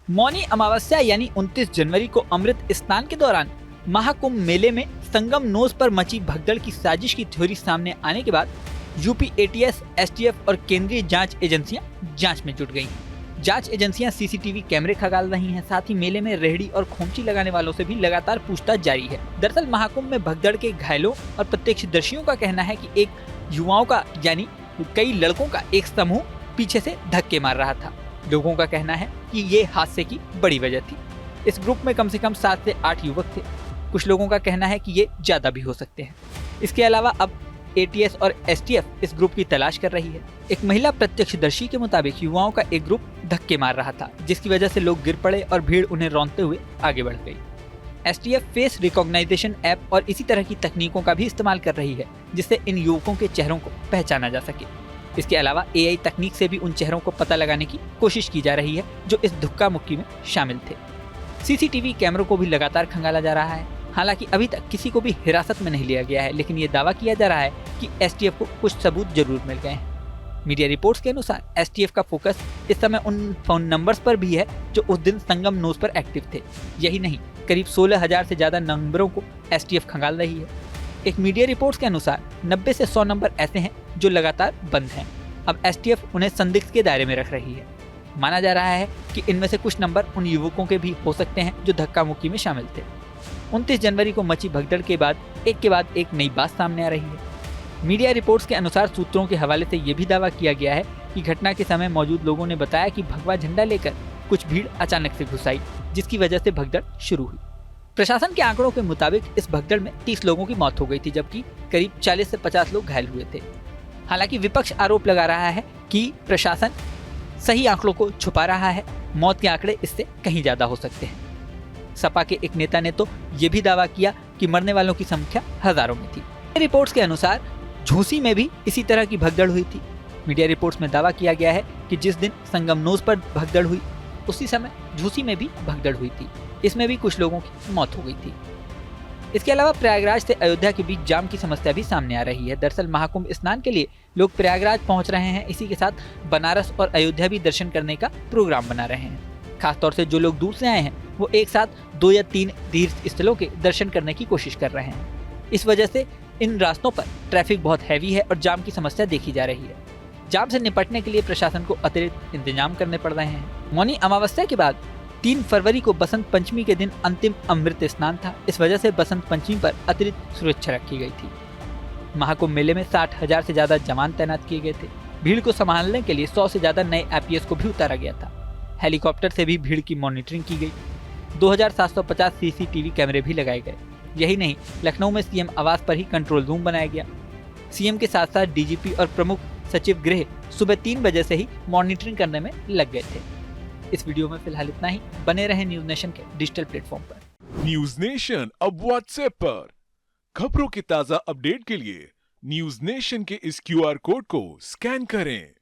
मौनी अमावस्या यानी 29 जनवरी को अमृत स्नान के दौरान महाकुंभ मेले में संगम नोज पर मची भगदड़ की साजिश की थ्योरी सामने आने के बाद यूपी एटीएस, एसटीएफ और केंद्रीय जांच एजेंसियां जांच में जुट गई। जांच एजेंसियां सीसीटीवी कैमरे खंगाल रही हैं, साथ ही मेले में रेहड़ी और खोमची लगाने वालों से भी लगातार पूछताछ जारी है। दरअसल महाकुंभ में भगदड़ के घायलों और प्रत्यक्षदर्शियों का कहना है कि एक युवाओं का यानी कई लड़कों का एक समूह पीछे से धक्के मार रहा था। लोगों का कहना है कि ये हादसे की बड़ी वजह थी। इस ग्रुप में कम से कम 7 से 8 युवक थे। कुछ लोगों का कहना है कि ये ज्यादा भी हो सकते हैं। इसके अलावा अब एटीएस और एसटीएफ इस ग्रुप की तलाश कर रही है। एक महिला प्रत्यक्षदर्शी के मुताबिक युवाओं का एक ग्रुप धक्के मार रहा था, जिसकी वजह से लोग गिर पड़े और भीड़ उन्हें रौंदते हुए आगे बढ़ गई। एसटीएफ फेस रिकॉग्नाइजेशन ऐप और इसी तरह की तकनीकों का भी इस्तेमाल कर रही है, जिससे इन युवकों के चेहरों को पहचाना जा सके। इसके अलावा एआई तकनीक से भी उन चेहरों को पता लगाने की कोशिश की जा रही है जो इस धक्का मुक्की में शामिल थे। सीसीटीवी कैमरों को भी लगातार खंगाला जा रहा है। हालांकि अभी तक किसी को भी हिरासत में नहीं लिया गया है, लेकिन ये दावा किया जा रहा है कि एसटीएफ को कुछ सबूत जरूर मिल गए हैं। मीडिया रिपोर्ट्स के अनुसार एसटीएफ का फोकस इस समय उन फोन नंबर्स पर भी है जो उस दिन संगम नोज पर एक्टिव थे। यही नहीं, करीब 16,000 से ज्यादा नंबरों को एसटीएफ खंगाल रही है। एक मीडिया रिपोर्ट्स के अनुसार 90 से 100 नंबर ऐसे हैं जो लगातार बंद हैं। अब एसटीएफ उन्हें संदिग्ध के दायरे में रख रही है। माना जा रहा है कि इनमें से कुछ नंबर उन युवकों के भी हो सकते हैं जो धक्का मुक्की में शामिल थे। 29 जनवरी को मची भगदड़ के बाद एक नई बात सामने आ रही है। मीडिया रिपोर्ट्स के अनुसार सूत्रों के हवाले से यह भी दावा किया गया है कि घटना के समय मौजूद लोगों ने बताया कि भगवा झंडा लेकर कुछ भीड़ अचानक से घुस आई, जिसकी वजह से भगदड़ शुरू हुई। प्रशासन के आंकड़ों के मुताबिक इस भगदड़ में 30 लोगों की मौत हो गई थी, जबकि करीब 40 से 50 लोग घायल हुए थे। हालांकि विपक्ष आरोप लगा रहा है कि प्रशासन सही आंकड़ों को छुपा रहा है। मौत के आंकड़े इससे कहीं ज्यादा हो सकते हैं। सपा के एक नेता ने तो ये भी दावा किया कि मरने वालों की संख्या हजारों में थी। रिपोर्ट्स के अनुसार झूसी में भी इसी तरह की भगदड़ हुई थी। मीडिया रिपोर्ट्स में दावा किया गया है कि जिस दिन संगम नोज पर भगदड़ हुई उसी समय झूसी में भी भगदड़ हुई थी। इसमें भी कुछ लोगों की मौत हो गई थी। इसके अलावा प्रयागराज से अयोध्या के बीच जाम की समस्या भी सामने आ रही है। दरअसल महाकुंभ स्नान के लिए लोग प्रयागराज पहुंच रहे हैं। इसी के साथ बनारस और अयोध्या भी दर्शन करने का प्रोग्राम बना रहे हैं। खासतौर से जो लोग दूर से आए हैं वो एक साथ 2 या 3 तीर्थ स्थलों के दर्शन करने की कोशिश कर रहे हैं। इस वजह से इन रास्तों पर ट्रैफिक बहुत हैवी है और जाम की समस्या देखी जा रही है। जाम से निपटने के लिए प्रशासन को अतिरिक्त इंतजाम करने पड़ रहे हैं। मौनी अमावस्या के बाद 3 फरवरी को बसंत पंचमी के दिन अंतिम अमृत स्नान था। इस वजह से बसंत पंचमी पर अतिरिक्त सुरक्षा रखी गई थी। महाकुंभ मेले में 60,000 से ज्यादा जवान तैनात किए गए थे। भीड़ को संभालने के लिए 100 से ज्यादा नए एपीएस को भी उतारा गया था। हेलीकॉप्टर से भी भीड़ की मॉनिटरिंग की गई। 2750 सीसीटीवी कैमरे भी लगाए गए। यही नहीं, लखनऊ में सीएम आवास पर ही कंट्रोल रूम बनाया गया। सीएम के साथ साथ डीजीपी और प्रमुख सचिव गृह सुबह 3 बजे से ही मॉनिटरिंग करने में लग गए थे। इस वीडियो में फिलहाल इतना ही। बने रहे न्यूज नेशन के डिजिटल प्लेटफॉर्म पर। न्यूज नेशन अब व्हाट्सएप पर। खबरों की ताजा अपडेट के लिए न्यूज नेशन के इस क्यूआर कोड को स्कैन करें।